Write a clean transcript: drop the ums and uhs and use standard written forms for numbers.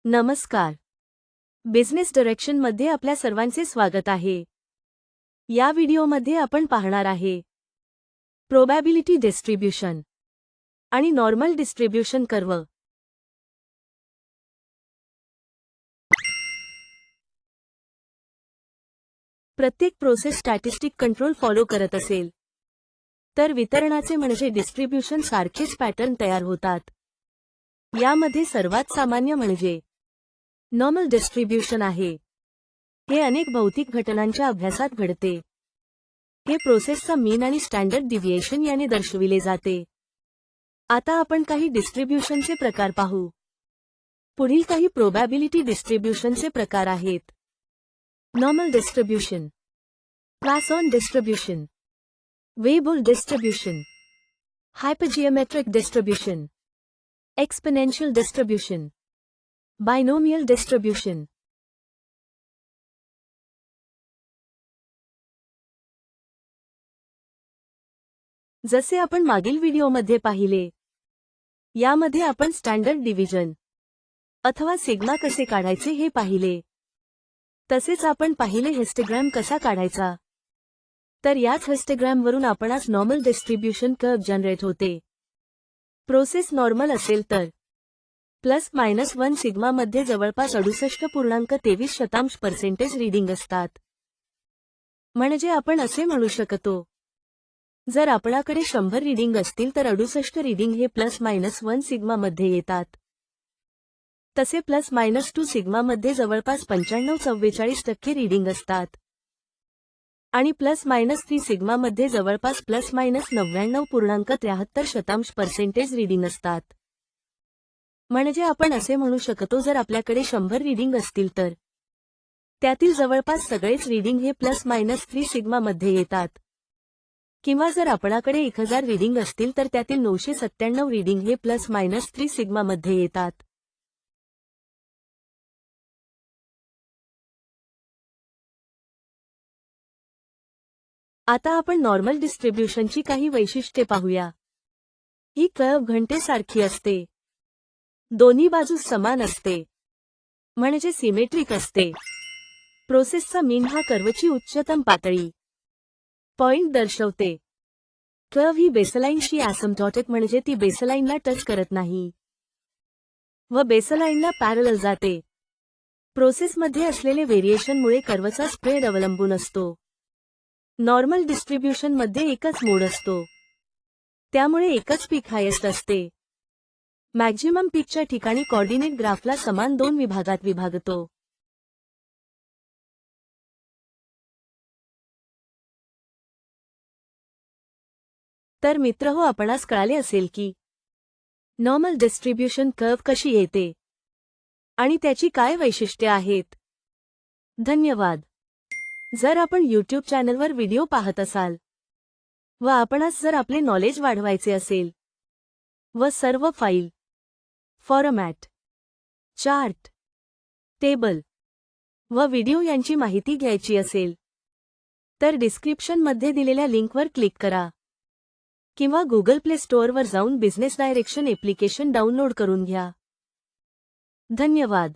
नमस्कार. बिझनेस डायरेक्शनमध्ये आपल्या सर्वांचे स्वागत आहे. या व्हिडिओमध्ये आपण पाहणार आहे प्रोबॅबिलिटी डिस्ट्रीब्यूशन आणि नॉर्मल डिस्ट्रीब्यूशन कर्व. प्रत्येक प्रोसेस स्टॅटिस्टिक कंट्रोल फॉलो करत असेल तर वितरणाचे म्हणजे डिस्ट्रीब्यूशन सारखेच पॅटर्न तयार होतात. यामध्ये सर्वात सामान्य म्हणजे नॉर्मल डिस्ट्रीब्यूशन आहे. हे अनेक भौतिक घटनांच्या अभ्यासात घडते. हे प्रोसेसचा मीन आणि स्टँडर्ड डिव्हिएशन याने दर्शविले जाते. आता आपण काही डिस्ट्रीब्यूशनचे प्रकार पाहू. पुढील काही प्रोबॅबिलिटी डिस्ट्रीब्यूशनचे प्रकार आहेत. Normal distribution, Poisson distribution, Weibull distribution, hypergeometric distribution, exponential distribution, binomial distribution. जसे आपण मागील व्हिडिओमध्ये पाहिले, यामध्ये आपण स्टँडर्ड डिव्हिजन अथवा सिग्मा कसे काढायचे हे पाहिले. तसेच आपण पाहिले हिस्टोग्राम कसा काढायचा. तर याच हिस्टोग्रामवरून आपणास नॉर्मल डिस्ट्रीब्यूशन कर्व जनरेट होते. प्रोसेस नॉर्मल असेल तर ±1 सिग्मामध्ये जवळपास 68.23% रीडिंग असतात. म्हणजे आपण असे म्हणू शकतो, जर आपणाकडे 100 रीडिंग असतील तर 68 रीडिंग हे ±1 सिग्मामध्ये येतात. तसे ±2 सिग्मामध्ये जवळपास 95-44% रीडिंग असतात. आणि ±3 सिग्मामध्ये जवळपास ±99.73% रीडिंग असतात. म्हणजे आपण असे म्हणू शकतो, जर आपल्याकडे 100 रीडिंग असतील तर त्यातील जवळपास सगळेच रीडिंग हे ±3 सिग्मामध्ये येतात. किंवा जर आपणाकडे 1000 रीडिंग असतील तर त्यातील 997 रीडिंग हे ±3 सिग्मामध्ये येतात. आता आपण नॉर्मल डिस्ट्रीब्यूशनची काही वैशिष्ट्ये पाहूया. ही कर्व घंटेसारखी असते. दोन्ही बाजूस समान असते, म्हणजे सिमेट्रिक असते. प्रोसेसचा मीन हा कर्वची उच्चतम पातळी पॉइंट दर्शवते. कर्व ही बेसलाईनशी ॲसिम्प्टॉटिक म्हणजे ती बेसलाईनला टच करत नाही व बेसलाईनला पॅरलल जाते. प्रोसेसमध्ये असलेले व्हेरिएशनमुळे कर्वचा स्प्रेड अवलंबून असतो. नॉर्मल डिस्ट्रीब्यूशनमध्ये एकच मोड असतो, त्यामुळे एकच पीक हायेस्ट असते. मॅक्झिमम पीकच्या ठिकाणी कोऑर्डिनेट ग्राफला समान 2 विभागात विभागतो. तर मित्रहो, आपणास कळाले असेल की नॉर्मल डिस्ट्रीब्यूशन कर्व कशी येते आणि त्याची काय वैशिष्ट्ये आहेत. धन्यवाद. जर आपण यूट्यूब चॅनलवर व्हिडिओ पाहत असाल व आपणास जर आपले नॉलेज वाढवायचे असेल व सर्व फाईल, फॉर्मॅट, चार्ट, टेबल व व्हिडिओ यांची माहिती घ्यायची असेल तर डिस्क्रिप्शनमध्ये दिलेल्या लिंकवर क्लिक करा किंवा गुगल प्ले स्टोअरवर जाऊन बिझनेस डायरेक्शन ॲप्लिकेशन डाउनलोड करून घ्या. धन्यवाद.